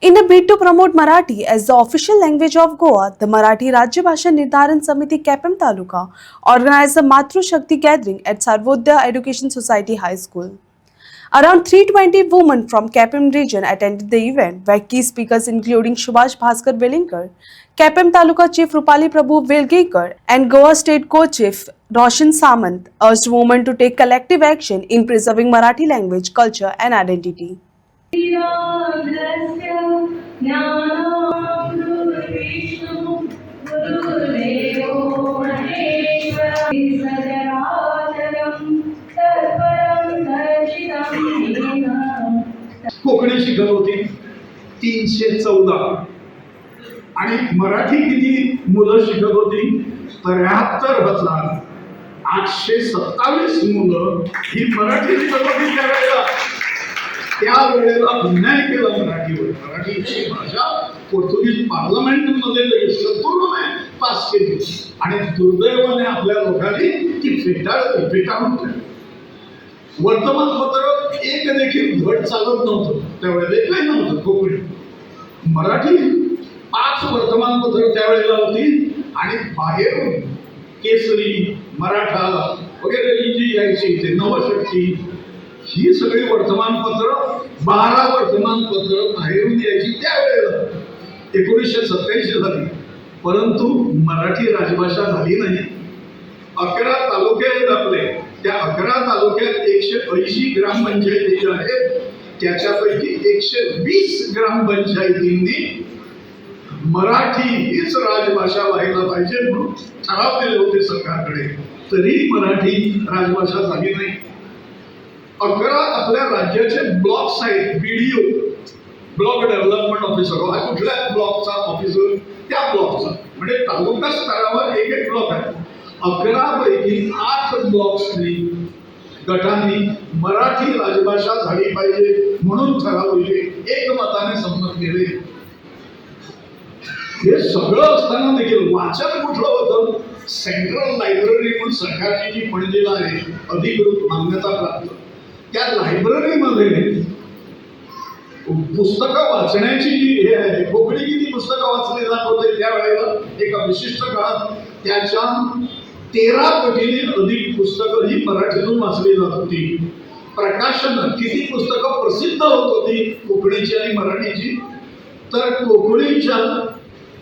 In a bid to promote Marathi as the official language of Goa, the Marathi Rajya Bhasha Nirdharan Samiti Kapem Taluka organized a Matru Shakti gathering at Sarvodaya Education Society High School. Around 320 women from Kapem region attended the event, where key speakers including Subhash Bhaskar Velinkar, Kapem Taluka Chief Rupali Prabhu Velgekar, and Goa State Co-Chief Roshan Samant urged women to take collective action in preserving Marathi language, culture, and identity. Konkani शिकत होती 314 आणि मराठी किती मुलं शिकत होती 73,827 मुलं ही मराठी शिकत होती. त्यावेळेला अन्याय केला मराठीवर. मराठीची भाषा पोर्तुगीज पार्लमेंटमध्ये शत्रूने पास केली आणि दुर्दैवाने आपल्या लोकांनी ती फेटाळून ठेवली. वर्तमानपत्र एक देखील धड चालत नव्हतं त्यावेळेला, एकही नव्हतं कोकणी. मराठी 5 वर्तमानपत्र त्यावेळेला होती आणि बाहेरून केसरी, मराठा वगैरे ही जी यायची ते नवशक्ती ही सगळी वर्तमानपत्र 12 वर्तमानपत्र बाहेरून यायची त्यावेळेला 1987 झाली. परंतु मराठी राजभाषा झाली नाही. 11 तालुके आहेत आपले. त्या 11 तालुक्यात 180 ग्रामपंचायती ज्या आहेत त्याच्यापैकी 120 ग्रामपंचायतींनी मराठी हीच राजभाषा व्हायला पाहिजे म्हणून ठराव दिले होते सरकारकडे. तरी मराठी राजभाषा झाली नाही. 11 आपल्या राज्याचे ब्लॉक्स आहेत. BDO ब्लॉक डेव्हलपमेंट ऑफिसर हा कुठल्या ब्लॉकचा ऑफिसर त्या ब्लॉकचा म्हणजे तालुका स्तरावर एक ब्लॉक आहे. 11 पैकी 8 ब्लॉक्सनी गटांनी मराठी राजभाषा झाली पाहिजे म्हणून ठरवले, एकमताने संमत केले. हे सगळं असताना देखील वाचन कुठलं होतं? सेंट्रल लायब्ररी म्हणून सरकारची जी पणजीला आहे अधिकृत मान्यता प्राप्त त्या लायब्ररीमध्ये पुस्तकं वाचण्याची जी हे आहे, कोकणी किती पुस्तकं वाचली जात होते त्यावेळेला एका विशिष्ट काळात त्याच्या 13 पटीने अधिक पुस्तकं ही मराठीतून वाचली जात होती. प्रकाशन किती पुस्तकं प्रसिद्ध होत होती कोकणीची आणि मराठीची, तर कोकणीच्या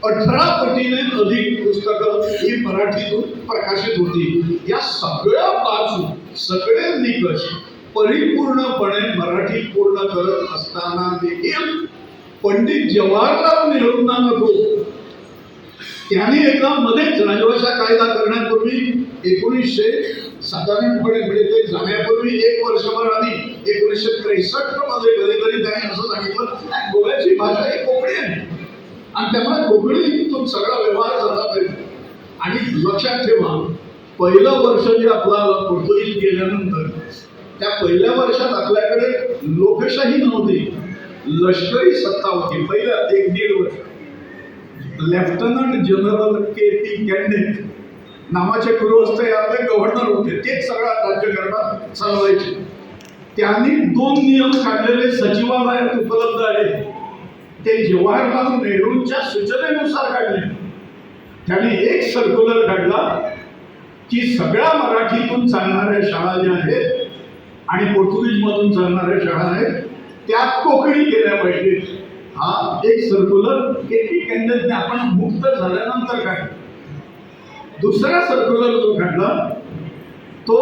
18 पटीने अधिक पुस्तकं ही मराठीतून प्रकाशित होती. या सगळ्या बाजू सगळे निकष परिपूर्णपणे मराठी पूर्ण करत असताना देखील पंडित जवाहरलाल नेहरूंना नको त्यांनी एकदा मध्येच राजभाषा कायदा करण्यापूर्वी 1900 साधारणपणे मिळते जाण्यापूर्वी 1 वर्षभर आधी 1963 मध्ये कधीतरी त्यांनी असं सांगितलं गोव्याची भाषा ही कोकणी आहे आणि त्यामुळे कोकणीतून सगळा व्यवहार झाला पाहिजे. आणि लक्षात ठेवा पहिलं वर्ष जे आपल्याला पोर्तुगीज गेल्यानंतर त्या पहिल्या वर्षात आपल्याकडे लोकशाही नव्हती, लष्करी सत्ता होती. पहिल्या 1-1.5 वर्ष लेफ्टनंट जनरल KP कॅन्डेट नावाचे गुरुवस्थ आपले गव्हर्नर होते. तेच सगळा राज्यकारभार चालवायचे. त्यांनी 2 नियम काढलेले सचिवालयात उपलब्ध आहेत. ते जवाहरलाल नेहरूंच्या सूचनेनुसार काढले. त्यांनी एक सर्क्युलर काढला की सगळ्या मराठीतून चालणाऱ्या शाळा ज्या आहेत आणि पोर्तुगीज मधून चालणाऱ्या शाळा आहेत त्या कोकणी केल्या पाहिजेत. हा एक सर्क्युलर KP कॅन्डेटने आपण मुक्त झाल्यानंतर काढला. दुसरा सर्क्युलर जो काढला तो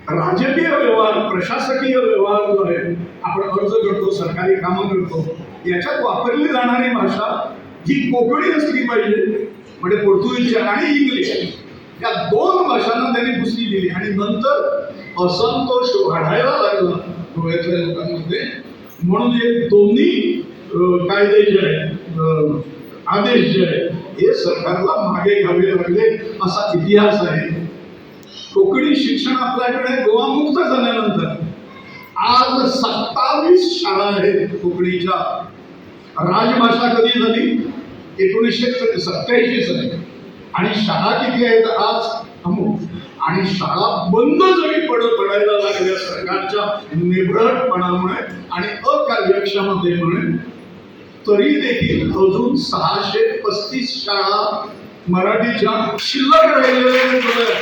राजकीय व्यवहार प्रशासकीय व्यवहार जो आहे आपण अर्ज करतो सरकारी कामं करतो याच्यात वापरली जाणारी भाषा ही कोकणी असली पाहिजे. म्हणजे पोर्तुगीज आणि इंग्लिश या 2 भाषांना त्यांनी पुष्टी दिली. आणि नंतर असंतोष वाढायला लागला गोव्यातल्या लोकांमध्ये. म्हणून हे दोन्ही कायदे जे आहेत आदेश जे आहेत हे सरकारला मागे घ्यावे लागले असा इतिहास आहे. कोकणी शिक्षण आपल्याकडे गोवा मुक्त झाल्यानंतर आज 27 शाळा आहेत कोकणीच्या. राजभाषा कधी झाली? 1987 साली. आणि शाळा किती आहेत आज? आणि शाळा बंद जरी पडायला लागल्या सरकारच्या निभळटपणामुळे आणि अकार्यक्षमतेमुळे, तरी देखील अजून 635 शाळा मराठीच्या शिल्लक राहिलेल्या